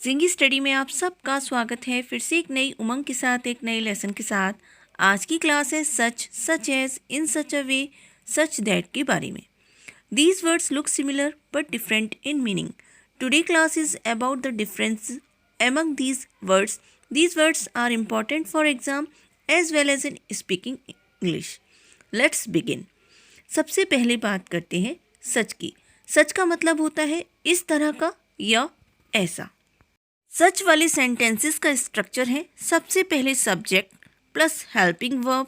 जिंगी study में आप सबका स्वागत है। फिर से एक नई उमंग के साथ, एक नए लेसन के साथ। आज की क्लास है such as, in such a way, such that के बारे में। These words look similar but different in meaning. Today class is about the difference among these words. These words are important for exam as well as in speaking English. Let's begin. सबसे पहले बात करते हैं सच की। सच का मतलब होता है इस तरह का या ऐसा। सच वाले सेंटेंसेस का स्ट्रक्चर है सबसे पहले subject plus helping verb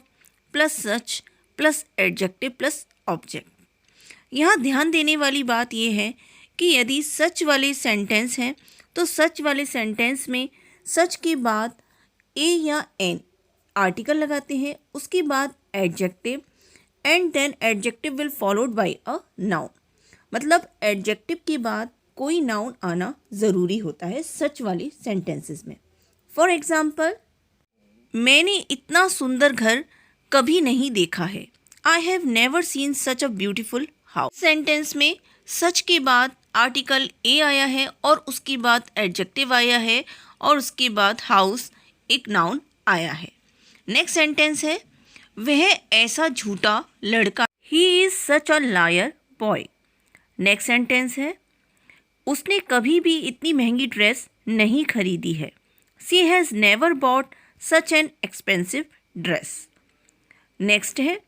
plus such plus adjective plus object. यहाँ ध्यान देने वाली बात यह है कि यदि सच वाले सेंटेंस हैं तो सच वाले सेंटेंस में सच के बाद ए या एन आर्टिकल लगाते हैं, उसके बाद adjective and then adjective will followed by a noun. मतलब एडजेक्टिव के बाद कोई नाउन आना ज़रूरी होता है सच वाले सेंटेंसेस में। फॉर एग्जाम्पल, मैंने इतना सुंदर घर कभी नहीं देखा है। I have never seen such a beautiful house. Sentence में सच के बाद आर्टिकल ए आया है और उसके बाद एडजेक्टिव आया है और उसके बाद हाउस एक नाउन आया है। नेक्स्ट सेंटेंस है वह ऐसा झूठा लड़का, he is such a liar boy. Next sentence है उसने कभी भी इतनी महंगी ड्रेस नहीं खरीदी है। She has never bought such an expensive dress. Next है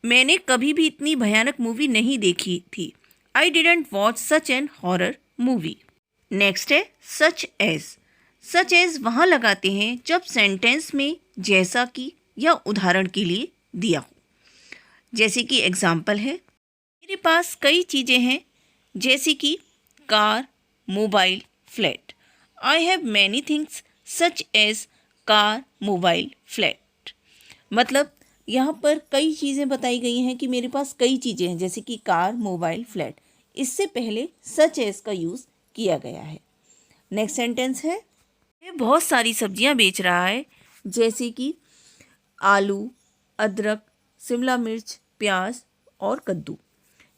मैंने कभी भी इतनी भयानक मूवी नहीं देखी थी। I didn't watch such an horror movie. Next है सच एज। सच एज वहाँ लगाते हैं जब सेंटेंस में जैसा कि या उदाहरण के लिए दिया हो। जैसे कि एग्जाम्पल है मेरे पास कई चीज़ें हैं जैसे कि car, mobile, flat. I have many things such as car, mobile, flat. मतलब यहाँ पर कई चीज़ें बताई गई हैं कि मेरे पास कई चीज़ें हैं जैसे कि कार, मोबाइल, फ्लैट। इससे पहले सच एज का यूज़ किया गया है। नेक्स्ट सेंटेंस है ये बहुत सारी सब्जियां बेच रहा है जैसे कि आलू, अदरक, शिमला मिर्च, प्याज और कद्दू।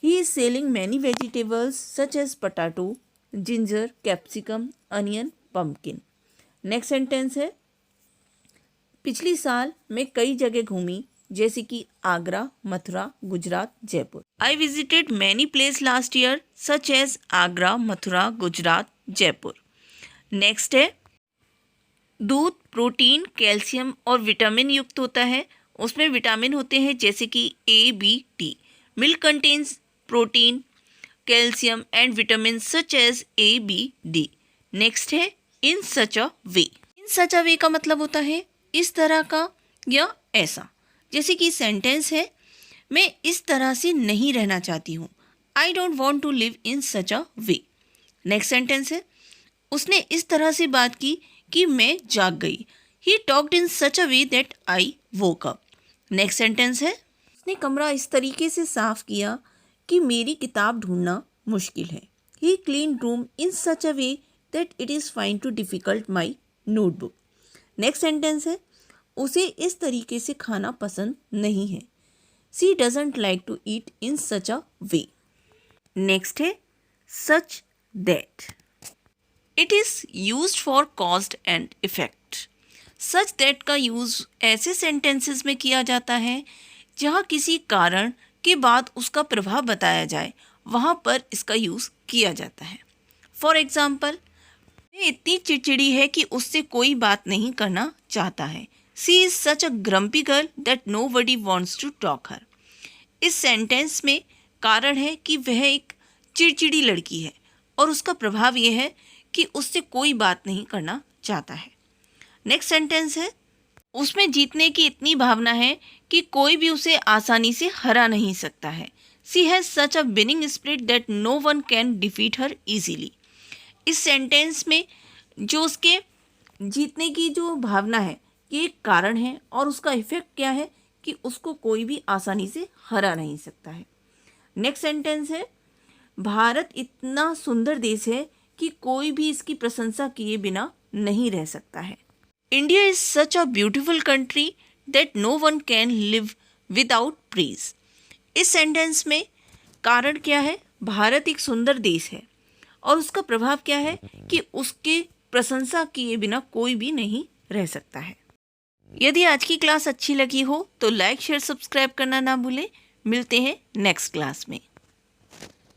He is selling many vegetables such as potato, ginger, capsicum, onion, pumpkin. Next sentence है पिछली साल मैं कई जगह घूमी जैसे कि Agra, Mathura, Gujarat, Jaipur. I visited many place last year such as Agra, Mathura, Gujarat, Jaipur. Next है दूध प्रोटीन, कैल्शियम और विटामिन युक्त होता है। उसमें विटामिन होते हैं जैसे कि A, B, D. Milk contains protein, calcium and vitamin such as A, B, D. Next है in such a way. In such a वे का मतलब होता है इस तरह का या ऐसा। जैसे कि सेंटेंस है मैं इस तरह से नहीं रहना चाहती हूँ। I don't want to live in such a way. Next sentence है उसने इस तरह से बात की कि मैं जाग गई। He talked in such a way that I woke up. Next sentence है उसने कमरा इस तरीके से साफ किया कि मेरी किताब ढूंढना मुश्किल है। He clean room in such a way that it is fine to difficult my notebook. Next sentence है उसे इस तरीके से खाना पसंद नहीं है। She doesn't like to eat in such a way. Next है such that. It is used for cause and effect. Such that का यूज़ ऐसे सेंटेंसेस में किया जाता है जहाँ किसी कारण के बाद उसका प्रभाव बताया जाए, वहाँ पर इसका यूज़ किया जाता है। फॉर एग्ज़ाम्पल, वह इतनी चिड़चिड़ी है कि उससे कोई बात नहीं करना चाहता है। She is such a grumpy girl that nobody wants to talk her. इस सेंटेंस में कारण है कि वह एक चिड़चिड़ी लड़की है और उसका प्रभाव यह है कि उससे कोई बात नहीं करना चाहता है। नेक्स्ट सेंटेंस है उसमें जीतने की इतनी भावना है कि कोई भी उसे आसानी से हरा नहीं सकता है। She has such a winning spirit that no one can defeat her easily. इस सेंटेंस में जो उसके जीतने की जो भावना है ये एक कारण है और उसका इफेक्ट क्या है कि उसको कोई भी आसानी से हरा नहीं सकता है। नेक्स्ट सेंटेंस है भारत इतना सुंदर देश है कि कोई भी इसकी प्रशंसा किए बिना नहीं रह सकता है। India is such a beautiful country that no one can live without praise. इस सेंटेंस में कारण क्या है? भारत एक सुंदर देश है और उसका प्रभाव क्या है कि उसके प्रशंसा किए बिना कोई भी नहीं रह सकता है। यदि आज की क्लास अच्छी लगी हो तो लाइक शेयर सब्सक्राइब करना ना भूलें। मिलते हैं नेक्स्ट क्लास में।